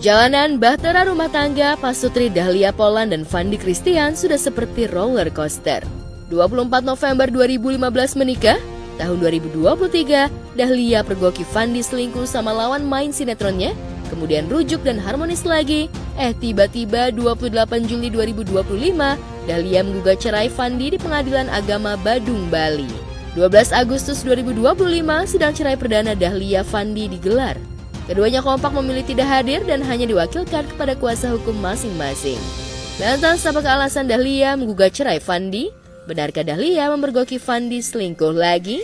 Perjalanan bahtera rumah tangga Pasutri Dahlia Polan dan Fandi Christian sudah seperti roller coaster. 24 November 2015 menikah, tahun 2023 Dahlia pergoki Fandi selingkuh sama lawan main sinetronnya, kemudian rujuk dan harmonis lagi. Tiba-tiba 28 Juli 2025 Dahlia menggugat cerai Fandi di Pengadilan Agama Badung, Bali. 12 Agustus 2025 sidang cerai perdana Dahlia Fandi digelar. Keduanya kompak memilih tidak hadir dan hanya diwakilkan kepada kuasa hukum masing-masing. Lantas, apakah alasan Dahlia menggugat cerai Fandi? Benarkah Dahlia memergoki Fandi selingkuh lagi?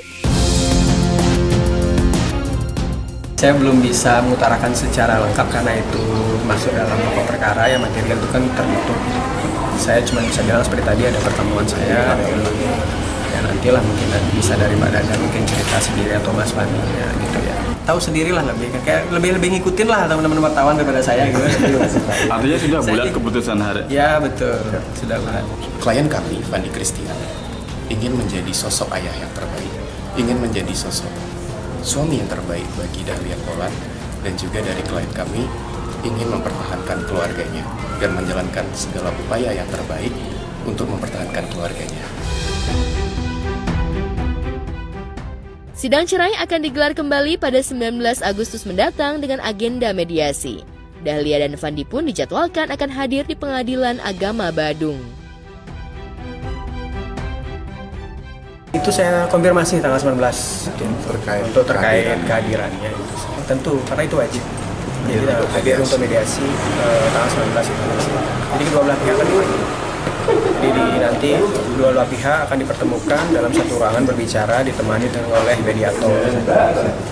Saya belum bisa mengutarakan secara lengkap karena itu masuk dalam pokok perkara yang material itu kan tertutup. Saya cuma bisa bilang seperti tadi ada pertemuan saya, ya nantilah mungkin bisa dari Mbak Dadan mungkin cerita sendiri atau Mas Fandi ya, gitu ya. Tahu sendirilah lebih ngikutin lah teman-teman wartawan daripada saya gitu. Artinya sudah bulat keputusan hari? Ya betul, sudah bulat. Klien kami, Fandi Christian, ingin menjadi sosok ayah yang terbaik, ingin menjadi sosok suami yang terbaik bagi Dahlia Polan, dan juga dari klien kami ingin mempertahankan keluarganya dan menjalankan segala upaya yang terbaik untuk mempertahankan keluarganya. Sidang cerai akan digelar kembali pada 19 Agustus mendatang dengan agenda mediasi. Dahlia dan Fandi pun dijadwalkan akan hadir di Pengadilan Agama Badung. Itu saya konfirmasi tanggal 19 untuk terkait kehadirannya. Tentu, karena itu wajib. Jadi hadir untuk mediasi tanggal 19 itu. Jadi kedua belah pihak kan wajib. Jadi nanti dua belah pihak akan dipertemukan dalam satu ruangan berbicara ditemani oleh mediator.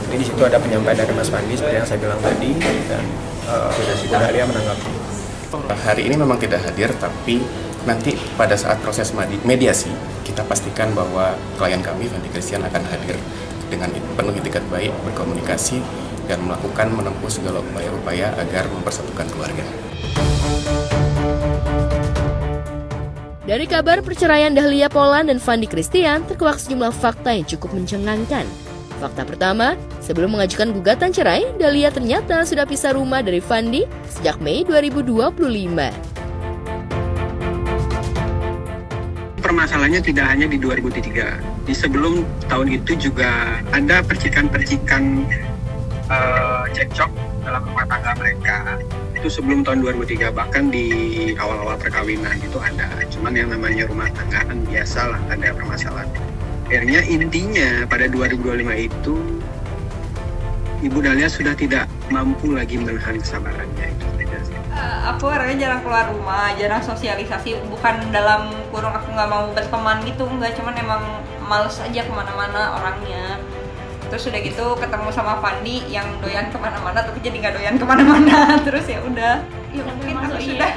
Jadi di situ ada penyampaian dari Mas Fandi seperti yang saya bilang tadi dan Dahlia menanggapi. Hari ini memang tidak hadir, tapi nanti pada saat proses mediasi kita pastikan bahwa klien kami Fandi Christian akan hadir dengan penuh itikat baik, berkomunikasi dan menempuh segala upaya-upaya agar mempersatukan keluarga. Dari kabar perceraian Dahlia Polan dan Fandi Christian terkuak sejumlah fakta yang cukup mencengangkan. Fakta pertama, sebelum mengajukan gugatan cerai, Dahlia ternyata sudah pisah rumah dari Fandi sejak Mei 2025. Permasalahannya tidak hanya di 2003. Di sebelum tahun itu juga ada percikan-percikan cekcok dalam rumah tangga mereka. Itu sebelum tahun 2003, bahkan di awal-awal perkawinan itu ada. Cuman yang namanya rumah tangga kan biasalah ada permasalahan. Akhirnya intinya pada 2025 itu Ibu Dahlia sudah tidak mampu lagi menahan kesabarannya itu. Aku orangnya jarang keluar rumah, jarang sosialisasi, bukan dalam kurung aku nggak mau berteman gitu, enggak, cuman emang males aja kemana-mana orangnya. Terus udah gitu ketemu sama Fandi yang doyan kemana-mana tapi jadi nggak doyan kemana-mana. Terus ya udah, ya mungkin aku sudah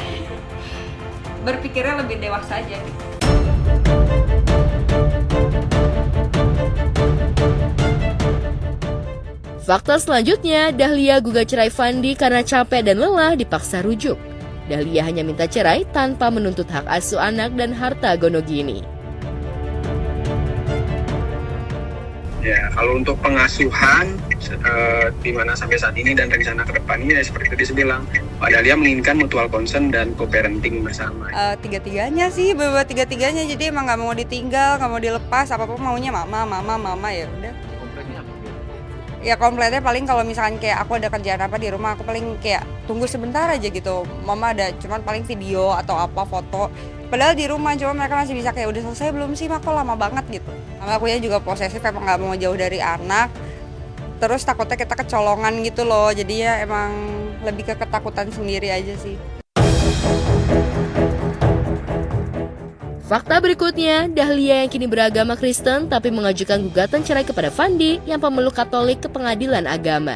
berpikirnya lebih dewasa aja gitu. Fakta selanjutnya, Dahlia gugat cerai Fandi karena capek dan lelah dipaksa rujuk. Dahlia hanya minta cerai tanpa menuntut hak asuh anak dan harta gonogini. Ya, kalau untuk pengasuhan di mana sampai saat ini dan rencana ke depannya ya seperti itu dibilang, Pak Dahlia menginginkan mutual concern dan co-parenting bersama. Tiga-tiganya sih, tiga-tiganya, jadi emang nggak mau ditinggal, nggak mau dilepas, apapun maunya mama ya udah. Ya kompletnya paling kalau misalkan kayak aku ada kerjaan apa di rumah, aku paling kayak tunggu sebentar aja gitu. Mama ada cuman paling video atau apa foto. Padahal di rumah cuma mereka masih bisa kayak udah selesai belum sih, kok lama banget gitu. Mama akunya juga posesif, emang nggak mau jauh dari anak. Terus takutnya kita kecolongan gitu loh. Jadi ya emang lebih ke ketakutan sendiri aja sih. Fakta berikutnya, Dahlia yang kini beragama Kristen tapi mengajukan gugatan cerai kepada Fandi yang pemeluk Katolik ke Pengadilan Agama.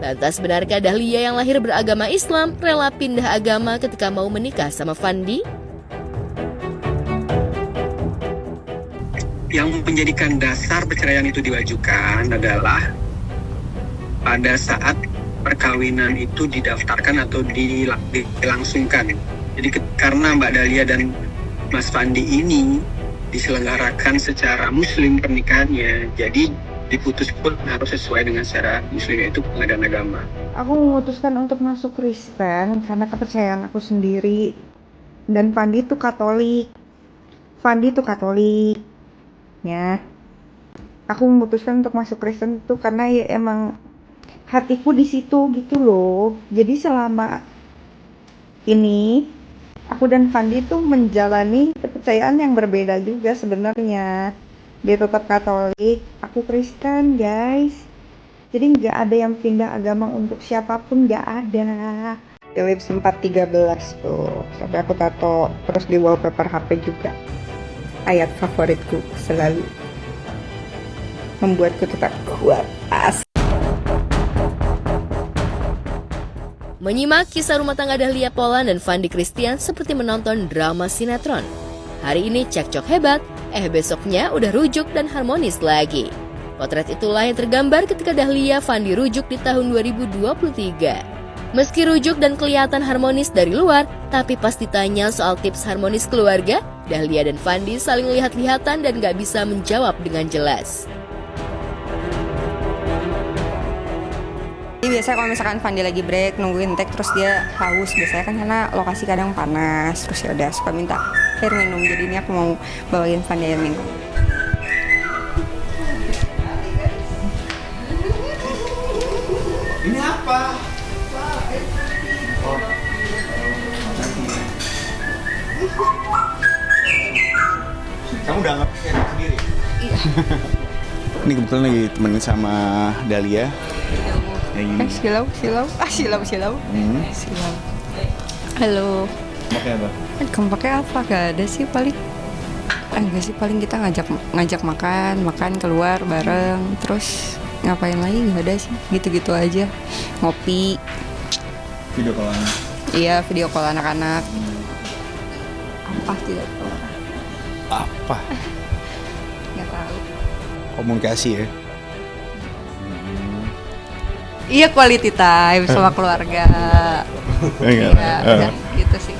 Lantas benarkah Dahlia yang lahir beragama Islam rela pindah agama ketika mau menikah sama Fandi? Yang menjadikan dasar perceraian itu diajukan adalah pada saat perkawinan itu didaftarkan atau dilangsungkan. Jadi karena Mbak Dahlia dan Mas Fandi ini diselenggarakan secara muslim pernikahannya, jadi diputus pun harus sesuai dengan syariat Muslim, yaitu pengadilan agama. Aku memutuskan untuk masuk Kristen karena kepercayaan aku sendiri. Dan Fandi tuh Katolik. Ya. Aku memutuskan untuk masuk Kristen tuh karena ya emang hatiku di situ gitu loh. Jadi selama ini aku dan Fandi tuh menjalani kepercayaan yang berbeda juga sebenarnya. Dia tetap Katolik, aku Kristen, guys. Jadi nggak ada yang pindah agama untuk siapapun, nggak ada. Philips 413 tuh, sampai aku tato terus di wallpaper HP juga. Ayat favoritku selalu membuatku tetap kuat. Menyimak kisah rumah tangga Dahlia Poland dan Fandi Christian seperti menonton drama sinetron. Hari ini cekcok hebat, besoknya udah rujuk dan harmonis lagi. Potret itulah yang tergambar ketika Dahlia Fandi rujuk di tahun 2023. Meski rujuk dan kelihatan harmonis dari luar, tapi pas ditanya soal tips harmonis keluarga, Dahlia dan Fandi saling lihat-lihatan dan gak bisa menjawab dengan jelas. Jadi biasanya kalau misalkan Fandi lagi break, nungguin take terus dia haus, biasanya kan karena lokasi kadang panas, terus ya udah suka minta air minum. Jadi ini aku mau bawain Fandi air minum. Ini apa? Kamu udah ngerti sendiri? Iya. Ini kebetulan lagi temenin sama Dahlia. Silau. Halo. Pakai apa? Pakai apa? Gak ada sih paling. Enggak sih, paling kita ngajak makan keluar bareng, terus ngapain lagi nggak ada sih, gitu-gitu aja, ngopi. Video call anak. Iya, video call anak-anak. Apa tidak tahu? Apa? Nggak tahu. Komunikasi ya? Iya, quality time sama keluarga. Enggak. Iya, udah gitu sih.